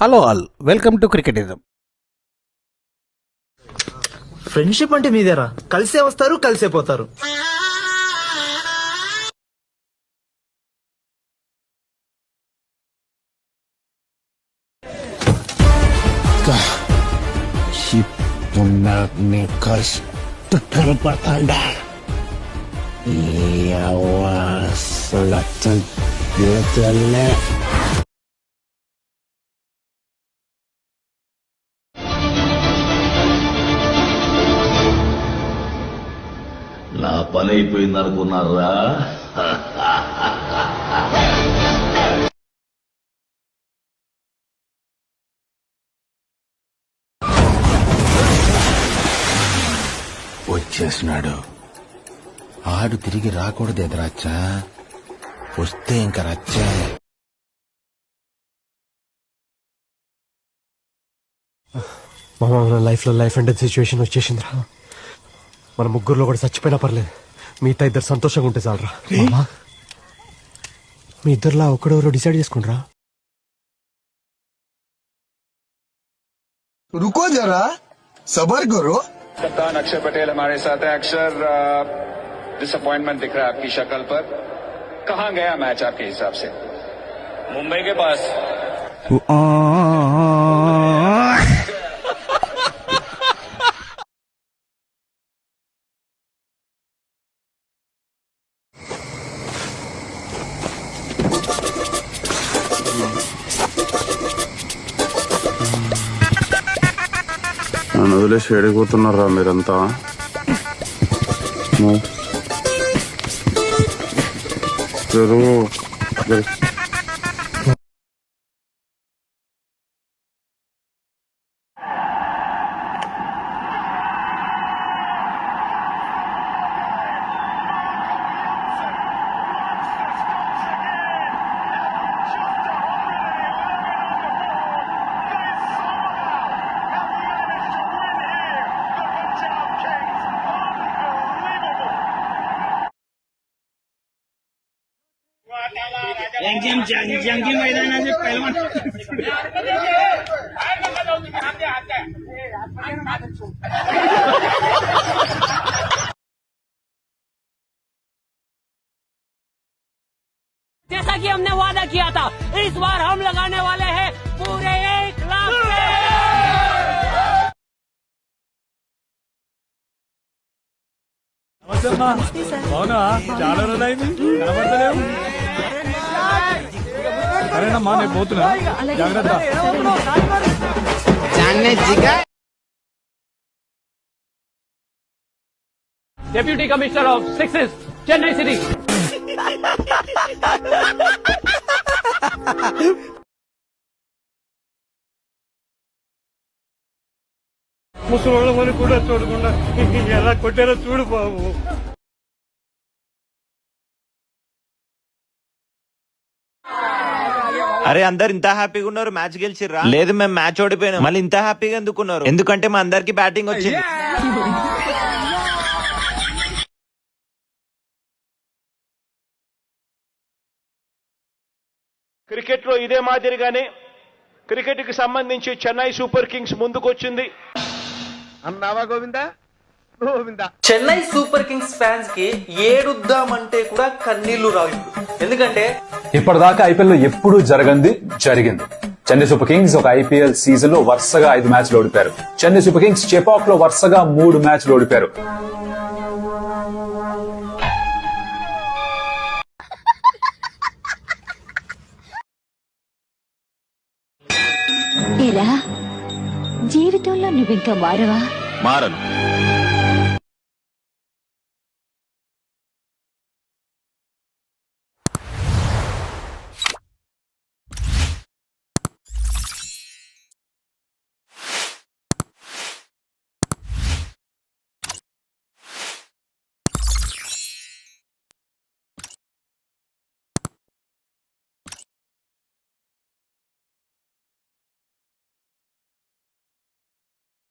Hello all, welcome to Cricketism. Friendship అంటే మీదేరా, కలిసే వస్తారు కలిసే పోతారు. కనపడతాడా నా పని అయిపోయింది అనుకున్నారా? వచ్చేసినాడు. ఆడు తిరిగి రాకూడదు ఎదురచ్చా, వస్తే ఇంక రచ్చా. మన లైఫ్ అండ్ డెత్ సిచ్యువేషన్ వచ్చేసిందిరా. మన ముగ్గురులో కూడా చచ్చిపోయినా పర్లేదు, మిగతా ఇద్దరు సంతోషంగా ఉంటే చాలరా. మీ ఇద్దరులా ఒకడెవరో డిసైడ్ చేసుకుంటారా. रुको जरा सबर करो. कप्तान अक्षर पटेल हमारे साथ है. अक्षर, डिसअपॉइंटमेंट दिख रहा है आपकी शक्ल पर. कहाँ गया मैच आपके हिसाब से? मुंबई के पास. నన్ను వదిలేసి ఏడిపోతున్నారా మీరంతా? జరుగు. जंगी मैदानाचे पैलवान जैसा कि हमने वादा किया था, इस बार हम लगाने वाले हैं पूरे 1 लाख. అవునా, చాలా రోజులైంది కనబడతలేవు. సరేనమ్మా, నేను పోతున్నా, జాగ్రత్త. Deputy commissioner of sixes, Chennai city. ముసలి కూడా చూడకుండా ఎలా కొట్టారో చూడు బాబు. అరే, అందరు ఇంత హ్యాపీగా ఉన్నారు, మ్యాచ్ గెలిచిర్రా? లేదు, మేము మ్యాచ్ ఓడిపోయినాం. మళ్ళీ ఇంత హ్యాపీగా ఎందుకున్నారు? ఎందుకంటే మా అందరికి బ్యాటింగ్ వచ్చింది. క్రికెట్ లో ఇదే మాదిరిగానే క్రికెట్ కి సంబంధించి చెన్నై సూపర్ కింగ్స్ ముందుకొచ్చింది. అన్నావా Govinda? Chennai super kings fans కి ఏడుద్దామంటే కూడా కన్నీళ్లు రావు. ఎందుకంటే ఇప్పటిదాకా ఐపీఎల్ లో ఎప్పుడూ జరిగింది. చెన్నై సూపర్ కింగ్స్ ఒక ఐపీఎల్ సీజన్ లో వరుసగా 5 మ్యాచ్లు ఓడిపారు. చెన్నై సూపర్ కింగ్స్ చెపాక్ లో వరుసగా 3 మ్యాచ్లు ఓడిపారు. జీవితంలో నువ్వింకా మారవా? మారను.